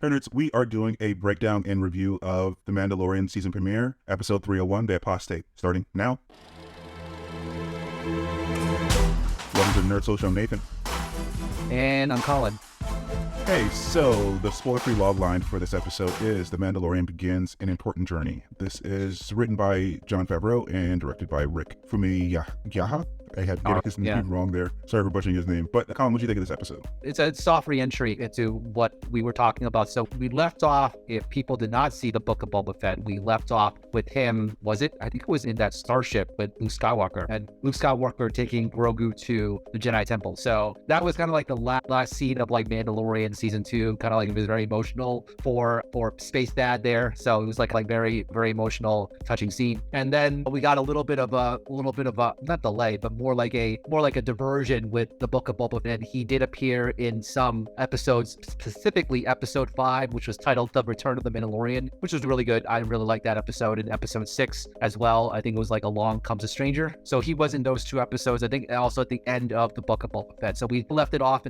Nerds, we are doing a breakdown and review of the Mandalorian season premiere, episode 301, The Apostate, starting now. Welcome to the Nerd Social. I'm Nathan. And I'm Colin. Hey, so the spoiler-free log line for this episode is The Mandalorian begins an important journey. This is written by Jon Favreau and directed by Rick Famuyiwa. I had to get his name wrong there. Sorry for butchering his name. But Colin, what do you think of this episode? It's a soft re-entry into what we were talking about. So we left off, if people did not see the Book of Boba Fett, we left off with him, I think it was in that starship with Luke Skywalker. And Luke Skywalker taking Grogu to the Jedi Temple. So that was kind of like the last scene of like Mandalorian season 2. Kind of like it was very emotional for Space Dad there. So it was like very, very emotional, touching scene. And then we got a little bit of a not delay, but more like a diversion with the Book of Boba Fett. He did appear in some episodes, specifically episode 5, which was titled The Return of the Mandalorian, which was really good. I really liked that episode. And episode 6 as well, I think it was like Along Comes a Stranger. So he was in those 2 episodes. I think also at the end of the Book of Boba Fett. So we left it off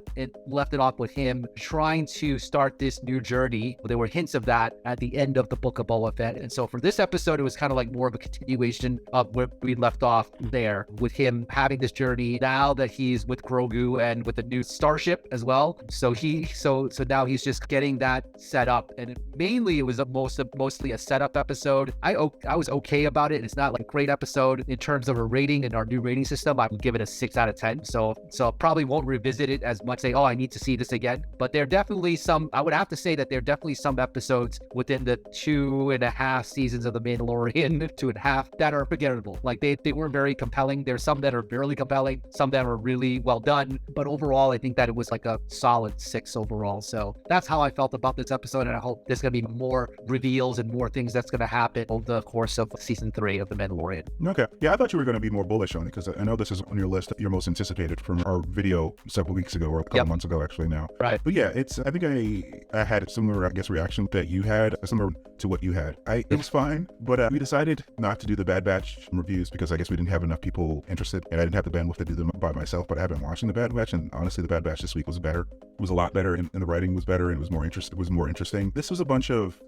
with him trying to start this new journey. There were hints of that at the end of the Book of Boba Fett. And so for this episode, it was kind of like more of a continuation of where we left off there, with him having this journey now that he's with Grogu and with the new starship as well. So now he's just getting that set up, and it was mostly a setup episode. I was okay about it. It's not like a great episode in terms of a rating in our new rating system. I would give it a 6 out of 10. So probably won't revisit it as much. Say, oh, I need to see this again. But there are definitely some. I would have to say that there are definitely some episodes within the 2.5 seasons of the Mandalorian, 2.5, that are forgettable. Like they weren't very compelling. There's some that are barely compelling, some that are really well done, but overall I think that it was like a solid 6 overall. So that's how I felt about this episode, and I hope there's going to be more reveals and more things that's going to happen over the course of season 3 of The Mandalorian. Okay. Yeah, I thought you were going to be more bullish on it, because I know this is on your list, your most anticipated, from our video several weeks ago, or a couple months ago actually now. Right. But yeah, I think I had a similar, reaction that you had, similar to what you had. It was fine, but we decided not to do the Bad Batch reviews because I guess we didn't have enough people interested, and I didn't have the bandwidth to do them by myself. But I have been watching the Bad Batch, and honestly, the Bad Batch this week was better. It was a lot better, and the writing was better, and it was more interesting. This was a bunch of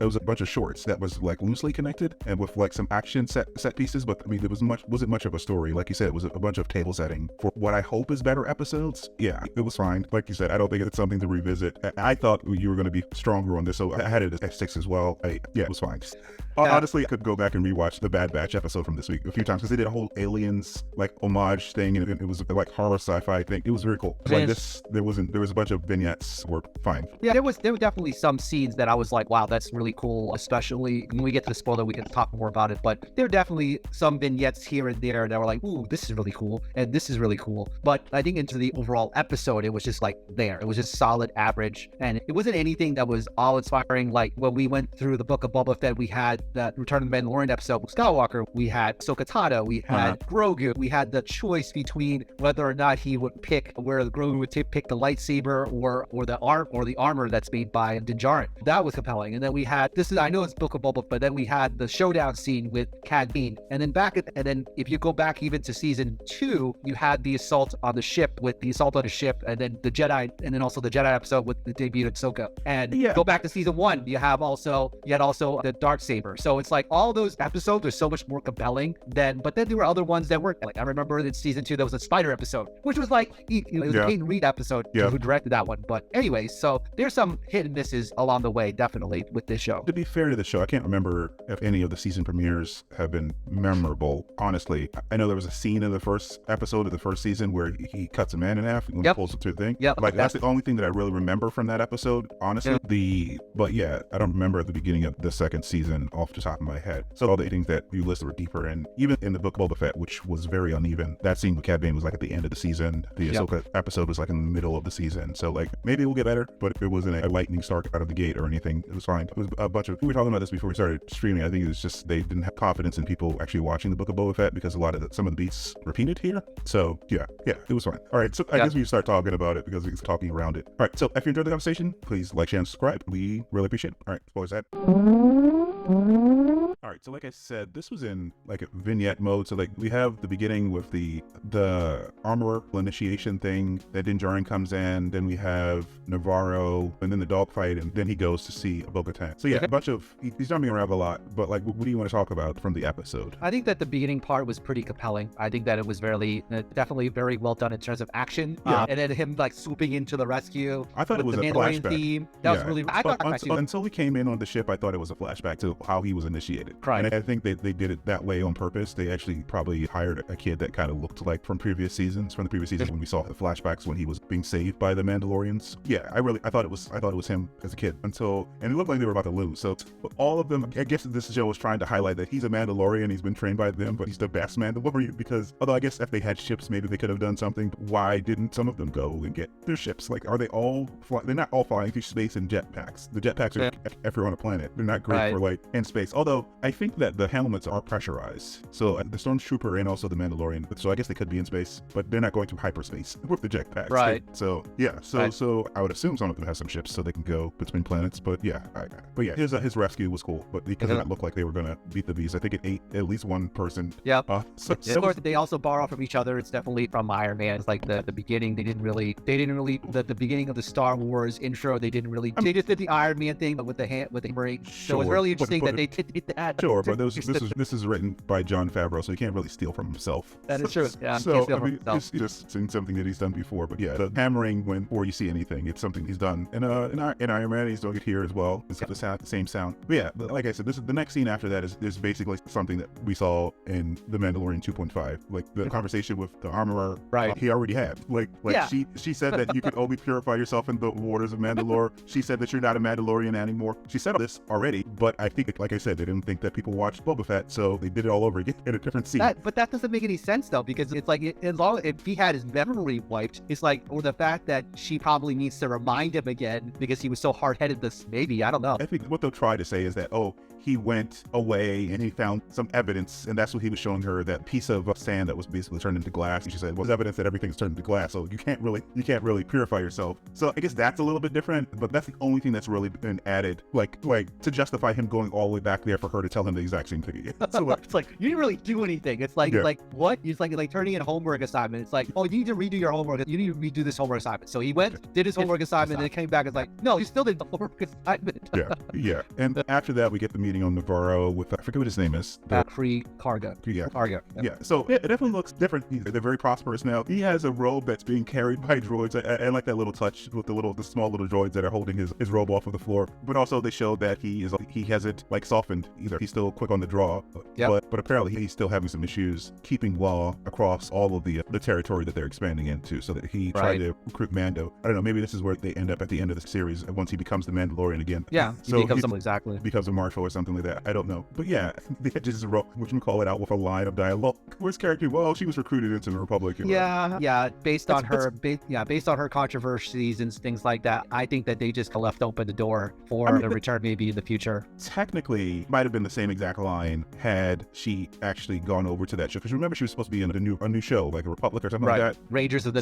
shorts that was like loosely connected and with like some action set pieces, but I mean, there wasn't much of a story. Like you said, it was a bunch of table setting for what I hope is better episodes. Yeah, it was fine. Like you said, I don't think it's something to revisit. I thought you were going to be stronger on this, so I had it at 6 as well. It was fine. Honestly, I could go back and rewatch the Bad Batch episode from this week a few times, because they did a whole aliens like homage thing, and it was like horror sci-fi thing. It was very cool. Like this, there was a bunch of vignettes were fine. Yeah, there were definitely some scenes that I was like, wow, that's really cool. Especially when we get to the spoiler, we can talk more about it. But there are definitely some vignettes here and there that were like, ooh, this is really cool, and this is really cool. But I think into the overall episode, it was just like there. It was just solid average, and it wasn't anything that was all-inspiring. Like when we went through the Book of Boba Fett, we had that Return of the Mandalorian episode with Skywalker, we had Bo-Katan, we had Grogu, we had the choice between whether or not he would pick where Grogu would pick the lightsaber or the armor that's made by Din Djarin. That was compelling. And then we had I know it's Book of Boba, but then we had the showdown scene with Cad Bane. And then if you go back even to season 2, you had the assault on the ship, and then the Jedi, and then also the Jedi episode with the debut of Ahsoka. And go back to season 1, you had also the Darksaber. So it's like all those episodes are so much more compelling but then there were other ones that weren't. Like I remember in season 2 there was a Spider episode, which was like it was a Peyton Reed episode who directed that one. But anyway, so there's some hit and misses along the way, definitely, with this show. To be fair to the show, I can't remember if any of the season premieres have been memorable. Honestly, I know there was a scene in the first episode of the first season where he cuts a man in half when he pulls it through the thing. Like that's the only thing that I really remember from that episode, honestly. I don't remember at the beginning of the second season off the top of my head. So all the things that you listed were deeper, and even in the Book of Boba Fett, which was very uneven, that scene with Cad Bane was like at the end of the season. The Ahsoka episode was like in the middle of the season. So like maybe it will get better, but it wasn't a lightning start out of the gate or anything. It was fine. It was a bunch of, we were talking about this before we started streaming. I think it was just they didn't have confidence in people actually watching the Book of Boba Fett because some of the beats repeated here. So yeah, it was fine. All right, so I guess we start talking about it because we're talking around it. All right, so if you enjoyed the conversation, please like, share, and subscribe. We really appreciate it. All right, spoilers that. All All right, so like I said, this was in like a vignette mode. So like we have the beginning with the armorer initiation thing. Then Din Djarin comes in. Then we have Navarro, and then the dogfight, and then he goes to see Bo-Katan. So yeah, a bunch of he's jumping around a lot. But like, what do you want to talk about from the episode? I think that the beginning part was pretty compelling. I think that it was definitely very well done in terms of action. Yeah. And then him like swooping into the rescue. I thought it was the a Mandalorian flashback. theme. That was really. I thought until he came in on the ship, I thought it was a flashback to how he was initiated. Right. And I think they did it that way on purpose. They actually probably hired a kid that kind of looked like from the previous seasons when we saw the flashbacks when he was being saved by the Mandalorians. Yeah, I thought it was him as a kid and it looked like they were about to lose. So all of them, I guess this show was trying to highlight that he's a Mandalorian, he's been trained by them, but he's the best Mandalorian because although I guess if they had ships, maybe they could have done something. Why didn't some of them go and get their ships? Like, are they all they're not all flying through space in jetpacks. The jetpacks are everywhere on the planet. They're not great for like in space. Although I think that the helmets are pressurized. So the Stormtrooper and also the Mandalorian. So I guess they could be in space, but they're not going through hyperspace with the jetpacks. Right. So yeah. So I would assume some of them have some ships so they can go between planets. But yeah. His rescue was cool, but because it did not look like they were gonna beat the beast. I think it ate at least one person. Yep. Of course, they also borrow from each other. It's definitely from Iron Man. It's like the beginning. They didn't really the beginning of the Star Wars intro. They just did the Iron Man thing, but with the hammering. So it was really interesting that they did that. Sure, but this is written by Jon Favreau, so he can't really steal from himself. That is true. Yeah, so I mean, it's just saying something that he's done before. But yeah, the hammering before you see anything, it's something he's done. And in Iron Man, he's doing it here as well. It's got the same sound. But yeah, like I said, the next scene after that is basically something that we saw in The Mandalorian 2.5, like the conversation with the armorer. Right. He already had. She said that you could only purify yourself in the waters of Mandalore. She said that you're not a Mandalorian anymore. She said this already, but I think, like I said, they didn't think that people watched Boba Fett, so they did it all over again in a different scene. But that doesn't make any sense though, because it's like if he had his memory wiped, it's like, or the fact that she probably needs to remind him again because he was so hard-headed. Maybe I don't know. I think what they'll try to say is that he went away and he found some evidence, and that's what he was showing her, that piece of sand that was basically turned into glass. And she said, well, there's evidence that everything's turned into glass, so you can't really purify yourself. So I guess that's a little bit different, but that's the only thing that's really been added, like to justify him going all the way back there for her to tell him the exact same thing again. So it's like you didn't really do anything. It's like what? It's like turning in a homework assignment. It's like, oh, you need to redo your homework. You need to redo this homework assignment. So he went, did his homework assignment, and then came back. It's like, no, you still did the homework assignment. Yeah. And after that, we get the meeting on Navarro with, I forget what his name is. Cargo. Yeah. So it definitely looks different. They're very prosperous now. He has a robe that's being carried by droids. I like that little touch with the small little droids that are holding his robe off of the floor. But also they show that he hasn't like softened either. He's still quick on the draw. But apparently he's still having some issues keeping law across all of the territory that they're expanding into. So that he tried to recruit Mando. I don't know. Maybe this is where they end up at the end of the series once he becomes the Mandalorian again. Yeah. So he becomes a marshal or something like that. I don't know. But yeah, they just wrote, which we call it out with a line of dialogue. Where's character? Well, she was recruited into the Republic. Based on her controversies and things like that, I think that they just left open the door for the return maybe in the future. Technically, might have been the same exact line had she actually gone over to that show. Because remember, she was supposed to be in a new show, like a Republic or something like that. Rangers of the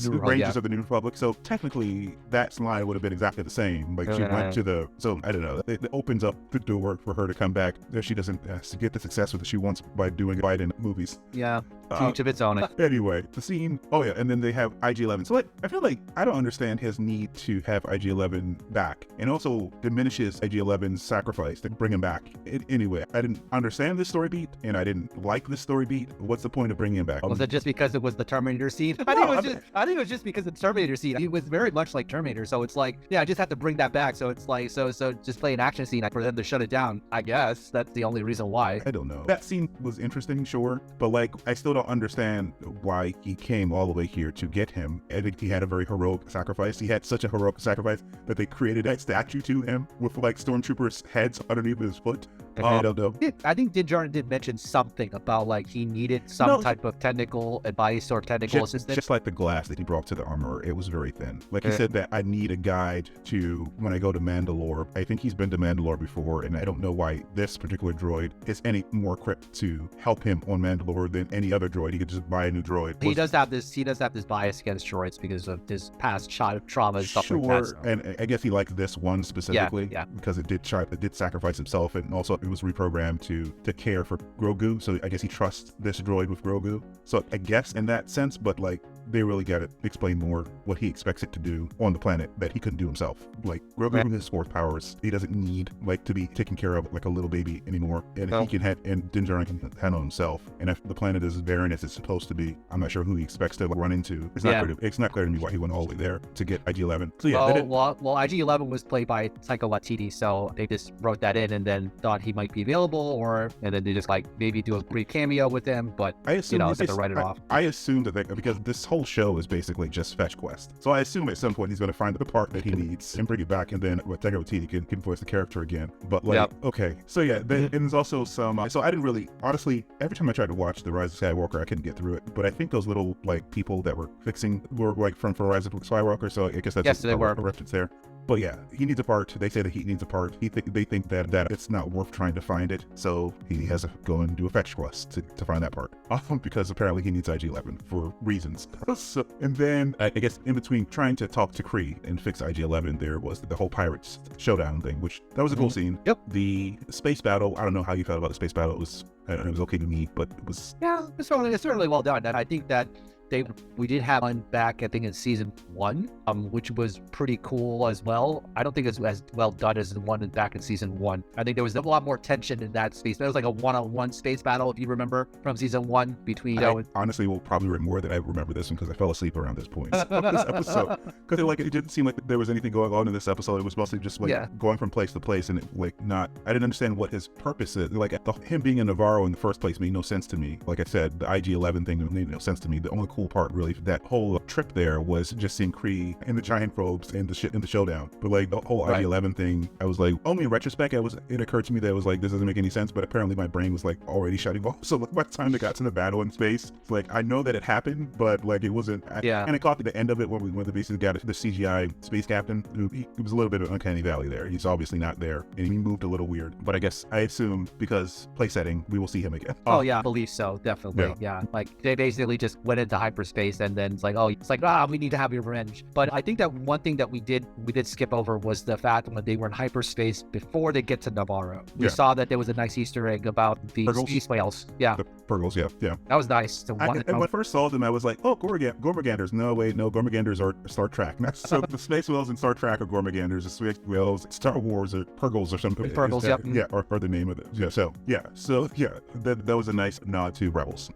New Republic. So technically, that line would have been exactly the same. Like she went to the. So I don't know. It opens up the door for her to come back. She doesn't get the success that she wants by doing fighting movies. Yeah. Each of its own. Anyway, the scene. Oh yeah, and then they have IG-11. So I feel like I don't understand his need to have IG-11 back, and also diminishes IG-11's sacrifice to bring him back. Anyway, I didn't understand this story beat, and I didn't like this story beat. What's the point of bringing him back? Was it just because it was the Terminator scene? I think it was just because of the Terminator scene. It was very much like Terminator, so it's like, yeah, I just have to bring that back. So it's like, so just play an action scene for them to shut it down. I guess that's the only reason why. I don't know. That scene was interesting, sure, but like I still don't understand why he came all the way here to get him. I think he had a very heroic sacrifice. He had such a heroic sacrifice that they created that statue to him with like stormtroopers' heads underneath his foot. I don't know. I think Din Djarin did mention something about like he needed some type of technical advice or technical assistance. Just like the glass that he brought to the armorer, it was very thin. Like he said that I need a guide to when I go to Mandalore. I think he's been to Mandalore before, and I don't know why this particular droid is any more equipped to help him on Mandalore than any other droid. He could just buy a new droid. He does have this bias against droids because of his past trauma and stuff like that. And I guess he likes this one specifically because it did sacrifice himself, and also it was reprogrammed to care for Grogu. So I guess he trusts this droid with Grogu. So I guess in that sense, but like they really got to explain more what he expects it to do on the planet that he couldn't do himself. Like Grogu with his force powers, he doesn't need like to be taken care of like a little baby anymore. And he can and Din Djarin can handle himself. And if the planet is as barren as it's supposed to be, I'm not sure who he expects to run into. It's not clear to me why he went all the way there to get IG-11. So yeah, well, IG-11 was played by Taika Waititi, so they just wrote that in and then thought he might be available, and then they just like maybe do a brief cameo with him. But I assume to write it off. I assume that because this whole show is basically just fetch quest. So I assume at some point he's going to find the part that he needs and bring it back, and then Taika Waititi can voice the character again. But like, okay, so yeah, and there's also some. So I didn't really, honestly, every time I tried to watch The Rise of Skywalker, I couldn't get through it. But I think those little like people that were fixing were like from Rise of Skywalker. So I guess that's a reference there. But yeah, he needs a part. They say that he needs a part. They think that it's not worth trying to find it. So he has to go and do a fetch quest to find that part. Because apparently he needs IG-11 for reasons. So, and then I guess in between trying to talk to Kree and fix IG-11, there was the whole pirates showdown thing, which that was a cool scene. Yep. The space battle, I don't know how you felt about the space battle. It was okay to me, but it was... Yeah, it's certainly well done. And I think that we did have one back, I think, in season 1, which was pretty cool as well. I don't think it's as well done as the one back in season 1. I think there was a lot more tension in that space. It was like a one-on-one space battle, if you remember, from season 1 between. I honestly will probably read more than I remember this one because I fell asleep around this point of this episode. Because it didn't seem like there was anything going on in this episode. It was mostly just like going from place to place, and I didn't understand what his purpose is. Like him being in Navarro in the first place made no sense to me. Like I said, the IG-11 thing made no sense to me. The only cool part really that whole trip there was just seeing Kree and the giant robes and the showdown. But like the whole IG-11 thing, I was like, only in retrospect it occurred to me that it was like, this doesn't make any sense, but apparently my brain was like already shutting off. So by the time they got to the battle in space, it's like I know that it happened, but like it wasn't. And I caught the end of it when they basically got the CGI space captain. It was a little bit of uncanny valley there. He's obviously not there, and he moved a little weird. But I assume because play setting, we will see him again. Oh yeah, I believe so, definitely. Yeah, like they basically just went into hyperspace, and then it's like, we need to have your revenge. But I think that one thing that we did skip over was the fact when they were in hyperspace before they get to Navarro. We saw that there was a nice Easter egg about the space whales. Yeah. The Purgles, yeah. That was nice. And when I first saw them, I was like, oh, Gormaganders. No, wait, no, Gormaganders are Star Trek. So the space whales in Star Trek are Gormaganders. The space whales, Star Wars are Purgles or something. Purgles, Yeah, or the name of it. That was a nice nod to Rebels.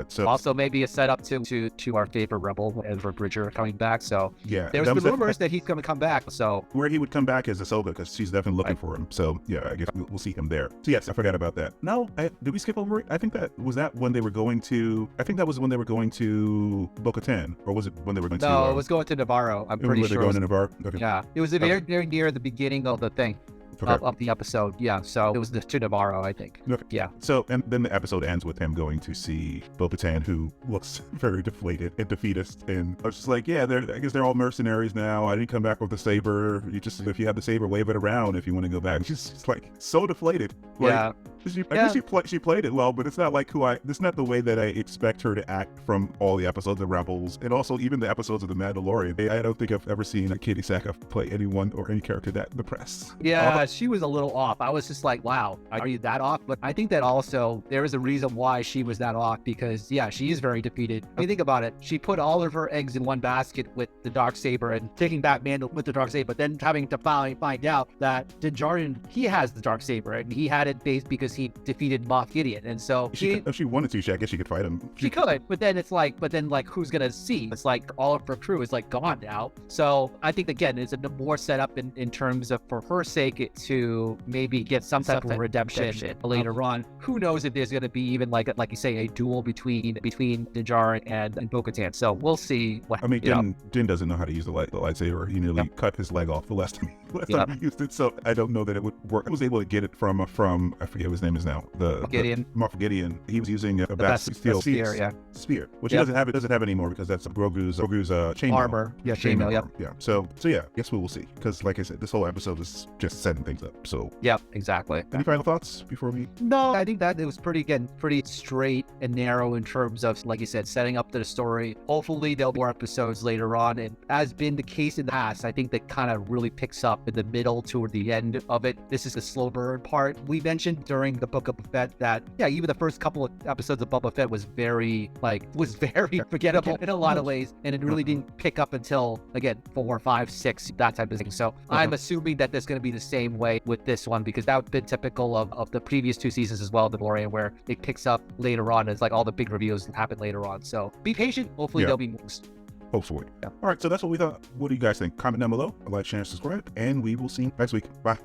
So also maybe a setup to our favorite Rebel, Ezra Bridger, coming back. So yeah, there's the rumors that he's going to come back. So where he would come back is Ahsoka, because she's definitely looking for him. So yeah, I guess we'll see him there. So yes, I forgot about that. No, did we skip over it? I think that when they were going to. I think that was when they were going to Bo-Katan, or was it when they were going to? No, it was going to Navarro. I'm pretty sure. They going to Navarro? Okay. Yeah, it was very near the beginning of the thing. Of the episode, so it was to Navarro, I think. Okay. Yeah. So, and then the episode ends with him going to see Bo-Katan, who looks very deflated and defeatist, and I was just like, yeah, I guess they're all mercenaries now. I didn't come back with the saber. If you have the saber, wave it around if you want to go back. She's just like so deflated. I guess she played it well, but it's not like it's not the way that I expect her to act from all the episodes of Rebels, and also even the episodes of The Mandalorian. I don't think I've ever seen Katie Sackhoff play anyone or any character that depressed. Yeah, she was a little off. I was just like, wow, are you that off? But I think that also there is a reason why she was that off, because she is very defeated. I mean, think about it. She put all of her eggs in one basket with the Darksaber and taking back Mandal with the Darksaber, but then having to find out that Din Djarin, he has the Darksaber, and he had it based because he defeated Moff Gideon. And so if she wanted to, I guess she could fight him. She could, but then it's like, who's gonna see? It's like all of her crew is like gone now. So I think again, it's a more set up in terms of, for her sake, to maybe get some type of redemption later on. Who knows if there's gonna be even like you say, a duel between Din Djarin and Bo-Katan. So we'll see. Din doesn't know how to use the lightsaber. He nearly cut his leg off the last time he used it. So I don't know that it would work. I was able to get it from I forget his name is now. Gideon. Moff Gideon. He was using a best steel spear, yeah. spear, which he doesn't have anymore because that's Grogu's chainmail. Armor. Yeah, chainmail, yep. Yeah. So yeah, guess we will see. Because like I said, this whole episode is just setting things up. So yep, exactly. Any final thoughts before we? No, I think that it was pretty straight and narrow in terms of, like you said, setting up the story. Hopefully there'll be more episodes later on, and as been the case in the past, I think that kind of really picks up in the middle toward the end of it. This is the slow burn part. We mentioned during the Book of Boba Fett that even the first couple of episodes of Boba Fett was very forgettable in a lot of ways, and it really didn't pick up until, again, 4, 5, 6, that type of thing. So I'm assuming that there's going to be the same way with this one, because that would have been typical of the previous 2 seasons as well, The Mandalorian, where it picks up later on. It's like all the big reveals happen later on. So be patient. Hopefully there'll be moves. Hopefully. Yeah. All right, so that's what we thought. What do you guys think? Comment down below, like, share, and subscribe, and we will see you next week. Bye.